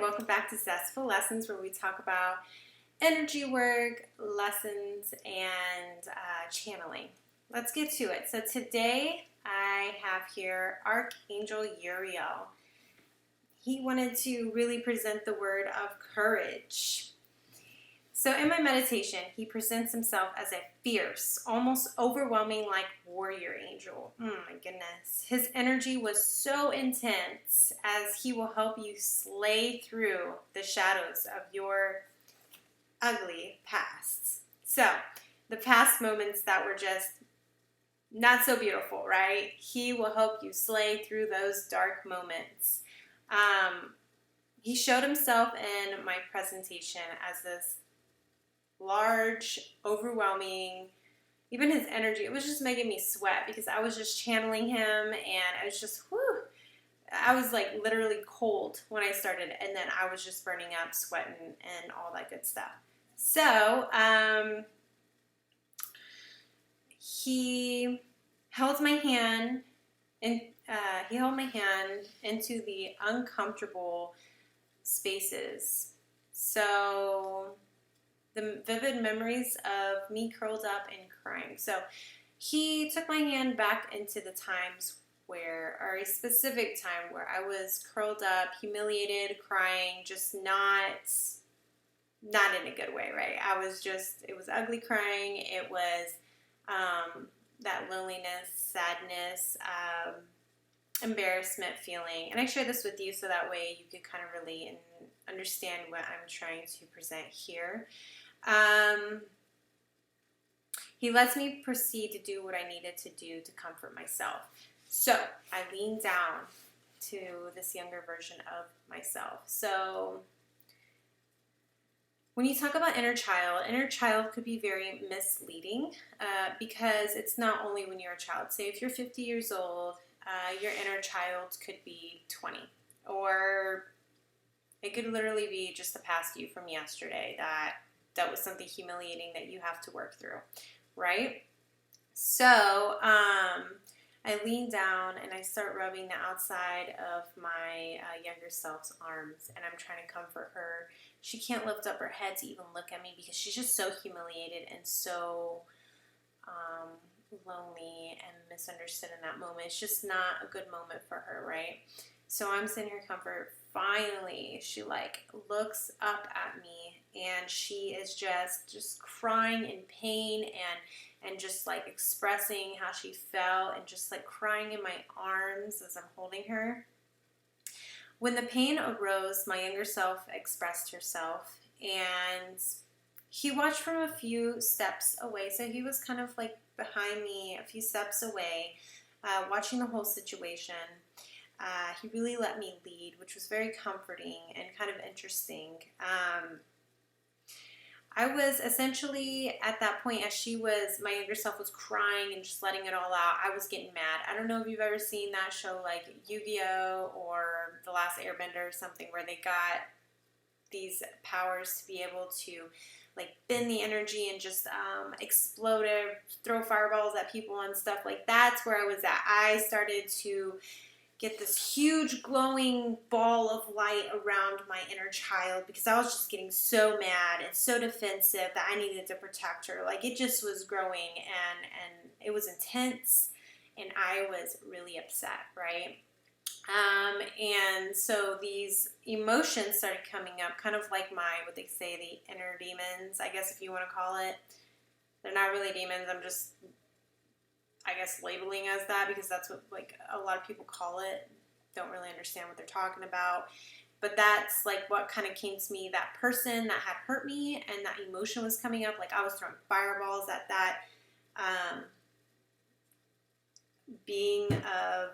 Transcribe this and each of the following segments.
welcome back to Zestful Lessons, where we talk about energy work, lessons, and channeling. Let's get to it. So today I have here Angel Uriel. He wanted to really present the word of courage. So in my meditation, he presents himself as a fierce, almost overwhelming like warrior angel. My goodness. His energy was so intense as he will help you slay through the shadows of your ugly past. So the past moments that were just not so beautiful, right? He will help you slay through those dark moments. He showed himself in my presentation as this large, overwhelming, even his energy, it was just making me sweat because I was just channeling him and I was just, I was like literally cold when I started, and then I was just burning up, sweating, and all that good stuff. So, he held my hand and he held my hand into the uncomfortable spaces. So the vivid memories of me curled up and crying. So he took my hand back into the times where, or a specific time where I was curled up, humiliated, crying, just not in a good way, right? It was ugly crying. It was that loneliness, sadness, embarrassment feeling. And I share this with you so that way you can kind of relate and understand what I'm trying to present here. He lets me proceed to do what I needed to do to comfort myself. So I leaned down to this younger version of myself. So when you talk about inner child could be very misleading because it's not only when you're a child. Say if you're 50 years old, your inner child could be 20, or it could literally be just the past you from yesterday that was something humiliating that you have to work through, right? So I lean down and I start rubbing the outside of my younger self's arms, and I'm trying to comfort her. She can't lift up her head to even look at me because she's just so humiliated and so lonely and misunderstood in that moment. It's just not a good moment for her, right? So I'm sitting here comfort. Finally, she looks up at me and she is just crying in pain and just expressing how she felt and just crying in my arms as I'm holding her. When the pain arose, my younger self expressed herself, and he watched from a few steps away. So he was kind of behind me, a few steps away, watching the whole situation. He really let me lead, which was very comforting and kind of interesting. I was essentially at that point, my younger self was crying and just letting it all out. I was getting mad. I don't know if you've ever seen that show like Yu-Gi-Oh! Or The Last Airbender or something, where they got these powers to be able to bend the energy and just explode it, throw fireballs at people and stuff. That's where I was at. I started to get this huge glowing ball of light around my inner child because I was just getting so mad and so defensive that I needed to protect her. It just was growing and it was intense and I was really upset, right? And so these emotions started coming up, kind of like what they say, the inner demons, I guess if you want to call it. They're not really demons. I'm just, I guess, labeling as that because that's what a lot of people call it. Don't really understand what they're talking about. But that's what kind of came to me, that person that had hurt me and that emotion was coming up. I was throwing fireballs at that being of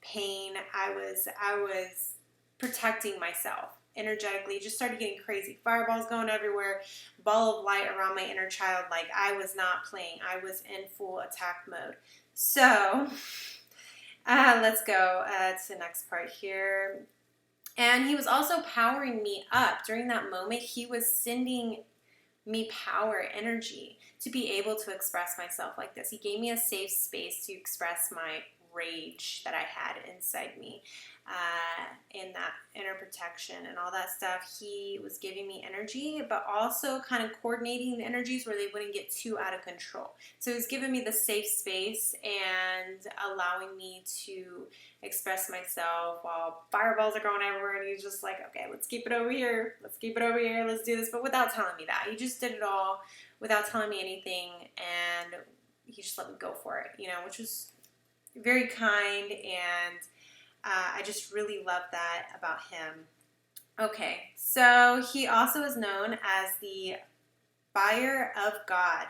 pain. I was protecting myself energetically. Just started getting crazy. Fireballs going everywhere. Ball of light around my inner child. I was not playing. I was in full attack mode. So let's go to the next part here. And he was also powering me up. During that moment, he was sending me power, energy to be able to express myself like this. He gave me a safe space to express my rage that I had inside me, and that inner protection and all that stuff. He was giving me energy, but also kind of coordinating the energies where they wouldn't get too out of control. So he was giving me the safe space and allowing me to express myself while fireballs are going everywhere. And he's just like, okay, let's keep it over here. Let's keep it over here. Let's do this. But without telling me that. He just did it all without telling me anything. And he just let me go for it, you know, which was very kind, and I just really love that about him. Okay, so he also is known as the Fire of God.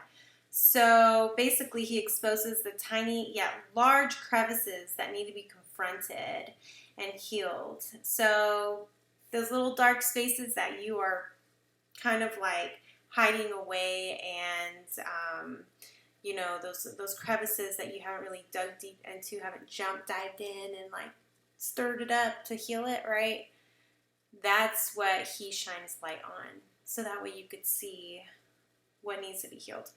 So basically he exposes the tiny yet large crevices that need to be confronted and healed. So those little dark spaces that you are kind of like hiding away, and you know, those crevices that you haven't really dug deep into, haven't dived in and like stirred it up to heal it, right? That's what he shines light on, so that way you could see what needs to be healed.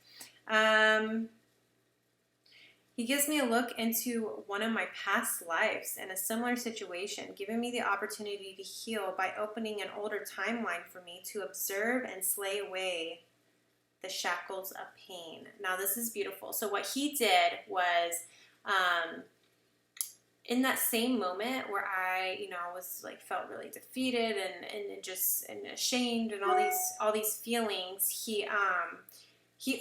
He gives me a look into one of my past lives in a similar situation, giving me the opportunity to heal by opening an older timeline for me to observe and slay away the shackles of pain. Now this is beautiful. So what he did was, in that same moment where I, you know, was like felt really defeated and ashamed and all these feelings, he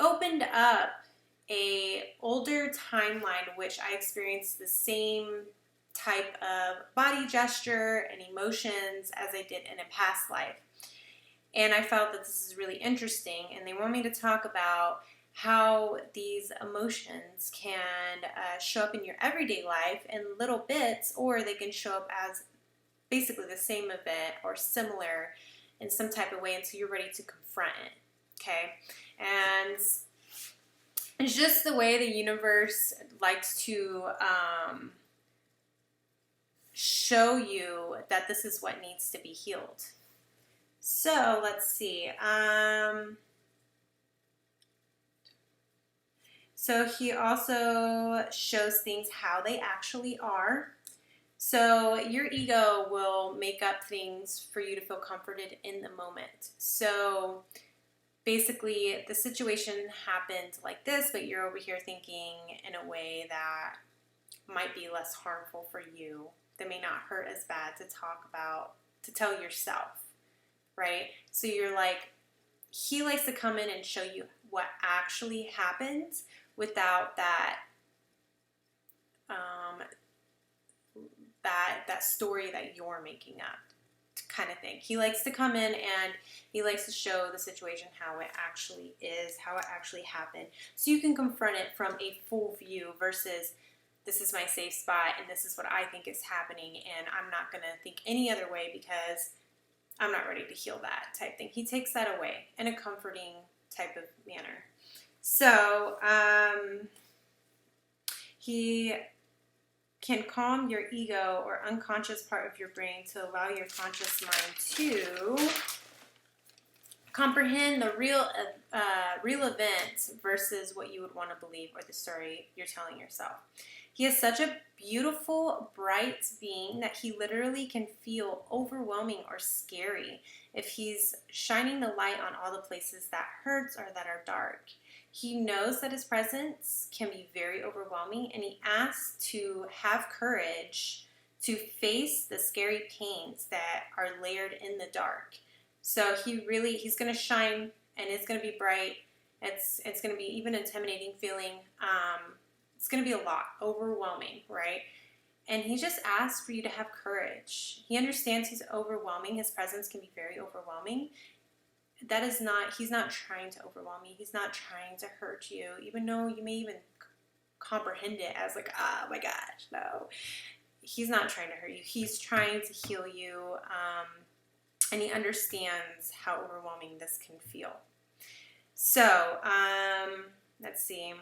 opened up a older timeline which I experienced the same type of body gesture and emotions as I did in a past life. And I felt that this is really interesting, and they want me to talk about how these emotions can show up in your everyday life in little bits, or they can show up as basically the same event or similar in some type of way until you're ready to confront it, okay? And it's just the way the universe likes to show you that this is what needs to be healed. So let's see. So he also shows things how they actually are. So your ego will make up things for you to feel comforted in the moment. So basically the situation happened like this, but you're over here thinking in a way that might be less harmful for you, that may not hurt as bad to talk about, to tell yourself. Right? So you're like, he likes to come in and show you what actually happened without that that story that you're making up kind of thing. He likes to come in and he likes to show the situation how it actually is, how it actually happened. So you can confront it from a full view versus this is my safe spot and this is what I think is happening and I'm not going to think any other way because I'm not ready to heal that type thing. He takes that away in a comforting type of manner. So he can calm your ego or unconscious part of your brain to allow your conscious mind to comprehend the real event versus what you would want to believe or the story you're telling yourself. He is such a beautiful, bright being that he literally can feel overwhelming or scary if he's shining the light on all the places that hurts or that are dark. He knows that his presence can be very overwhelming, and he asks to have courage to face the scary pains that are layered in the dark. So he's going to shine, and it's going to be bright. It's going to be even intimidating feeling. It's going to be a lot, overwhelming, right? And he just asks for you to have courage. He understands he's overwhelming. His presence can be very overwhelming. He's not trying to overwhelm you. He's not trying to hurt you, even though you may even comprehend it as like, oh my gosh, no. He's not trying to hurt you. He's trying to heal you, and he understands how overwhelming this can feel. So, let's see.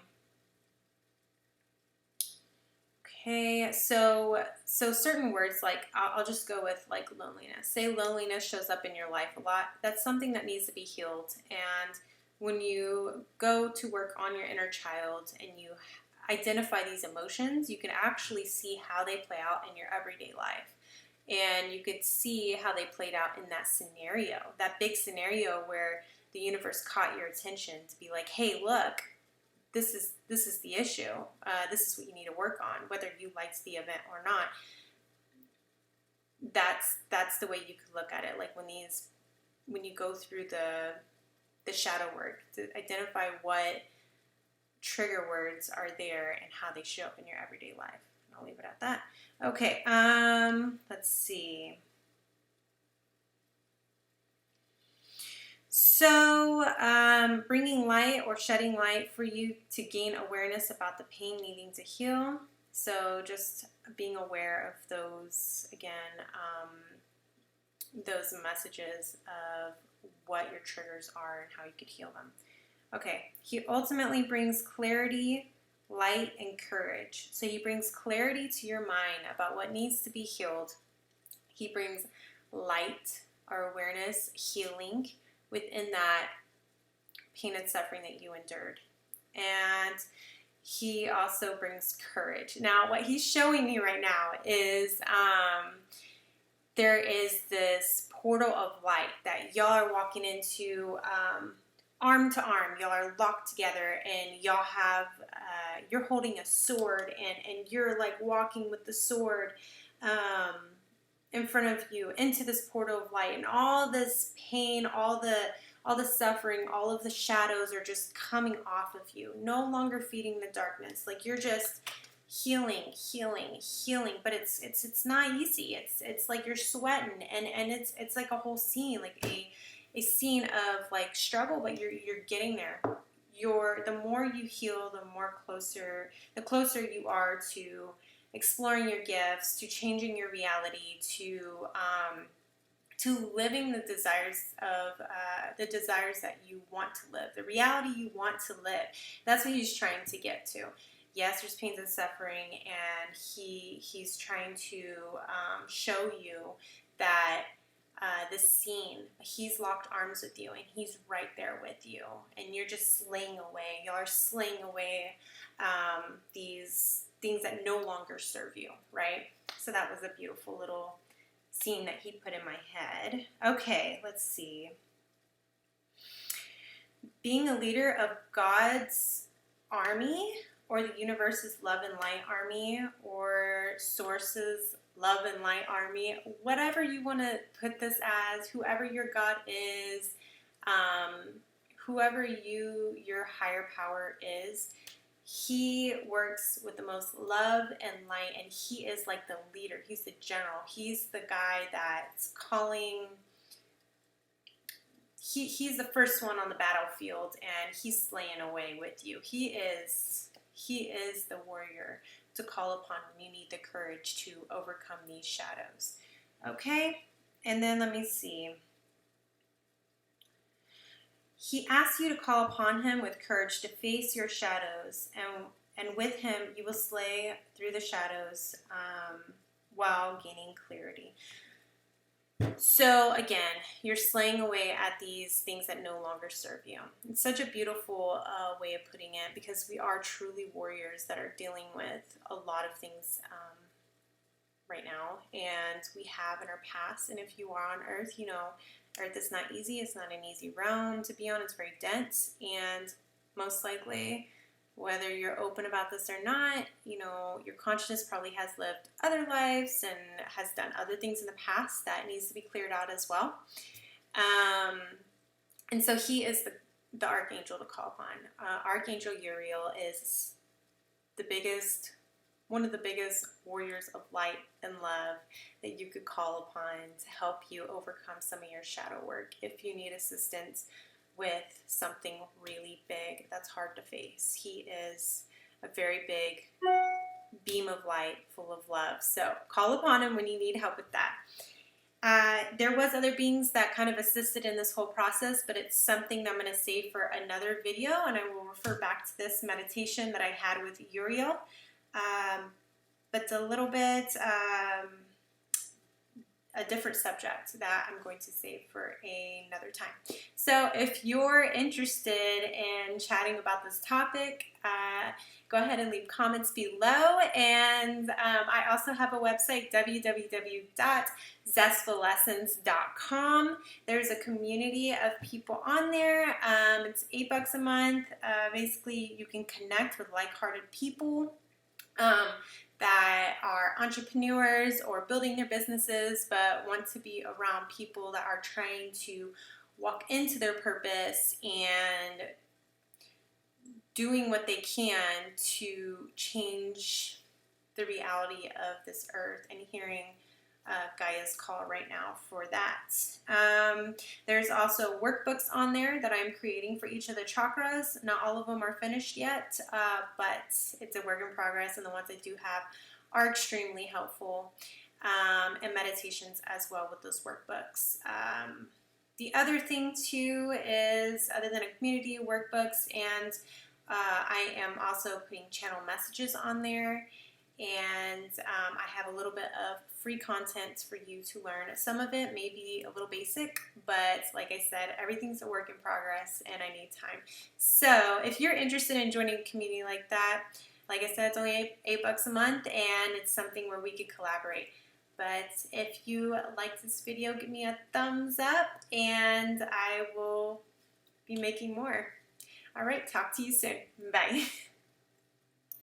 Okay, so certain words, like I'll just go with like loneliness. Say loneliness shows up in your life a lot. That's something that needs to be healed. And when you go to work on your inner child and you identify these emotions, you can actually see how they play out in your everyday life. And you could see how they played out in that scenario, that big scenario where the universe caught your attention to be like, hey, look, this is the issue. This is what you need to work on, whether you liked the event or not. That's the way you could look at it. Like when you go through the shadow work to identify what trigger words are there and how they show up in your everyday life. I'll leave it at that. Okay, let's see. So, bringing light or shedding light for you to gain awareness about the pain needing to heal. So just being aware of those, again, those messages of what your triggers are and how you could heal them. Okay, he ultimately brings clarity, light, and courage. So he brings clarity to your mind about what needs to be healed. He brings light or awareness, healing within that pain and suffering that you endured. And he also brings courage. Now, what he's showing me right now is there is this portal of light that y'all are walking into arm to arm. Y'all are locked together and y'all have, you're holding a sword and you're like walking with the sword in front of you into this portal of light, and all this pain, all the suffering, all of the shadows are just coming off of you, no longer feeding the darkness. Like you're just healing, but it's not easy. It's like you're sweating and it's like a whole scene, like a scene of like struggle, but you're getting there. The more you heal, the closer you are to exploring your gifts, to changing your reality, to living the desires that you want to live, the reality you want to live. That's what he's trying to get to. Yes, there's pains and suffering, and he's trying to show you that this scene, he's locked arms with you, and he's right there with you, and you're just slaying away. Y'all are slaying away these things that no longer serve you, right? So that was a beautiful little scene that he put in my head. Okay, let's see. Being a leader of God's army, or the universe's love and light army, or Source's love and light army, whatever you want to put this as, whoever your God is, whoever your higher power is, he works with the most love and light, and he is like the leader. He's the general. He's the guy that's calling. He's the first one on the battlefield, and he's slaying away with you. He is the warrior to call upon when you need the courage to overcome these shadows. Okay? And then let me see. He asks you to call upon him with courage to face your shadows, and with him you will slay through the shadows while gaining clarity. So again, you're slaying away at these things that no longer serve you. It's such a beautiful way of putting it, because we are truly warriors that are dealing with a lot of things right now, and we have in our past. And if you are on Earth, you know, Earth is not easy. It's not an easy realm to be on. It's very dense, and most likely, whether you're open about this or not, you know, your consciousness probably has lived other lives and has done other things in the past that needs to be cleared out as well. And so he is the archangel to call upon. Archangel Uriel is one of the biggest warriors of light and love that you could call upon to help you overcome some of your shadow work if you need assistance with something really big that's hard to face. He is a very big beam of light full of love. So call upon him when you need help with that. There was other beings that kind of assisted in this whole process, but it's something that I'm going to save for another video, and I will refer back to this meditation that I had with Uriel. But it's a little bit a different subject that I'm going to save for another time. So if you're interested in chatting about this topic, go ahead and leave comments below. And I also have a website, www.zestfullessons.com. There's a community of people on there. It's $8 a month. Basically, you can connect with like-hearted people that are entrepreneurs or building their businesses but want to be around people that are trying to walk into their purpose and doing what they can to change the reality of this earth, and hearing Gaia's call right now for that. There's also workbooks on there that I'm creating for each of the chakras. Not all of them are finished yet, but it's a work in progress, and the ones I do have are extremely helpful, and meditations as well with those workbooks. The other thing too is, other than a community, workbooks, and I am also putting channel messages on there, and I have a little bit of free content for you to learn. Some of it may be a little basic, but like I said, everything's a work in progress and I need time. So if you're interested in joining a community like that, like I said, it's only $8 a month, and it's something where we could collaborate. But if you like this video, give me a thumbs up, and I will be making more. All right, talk to you soon. Bye.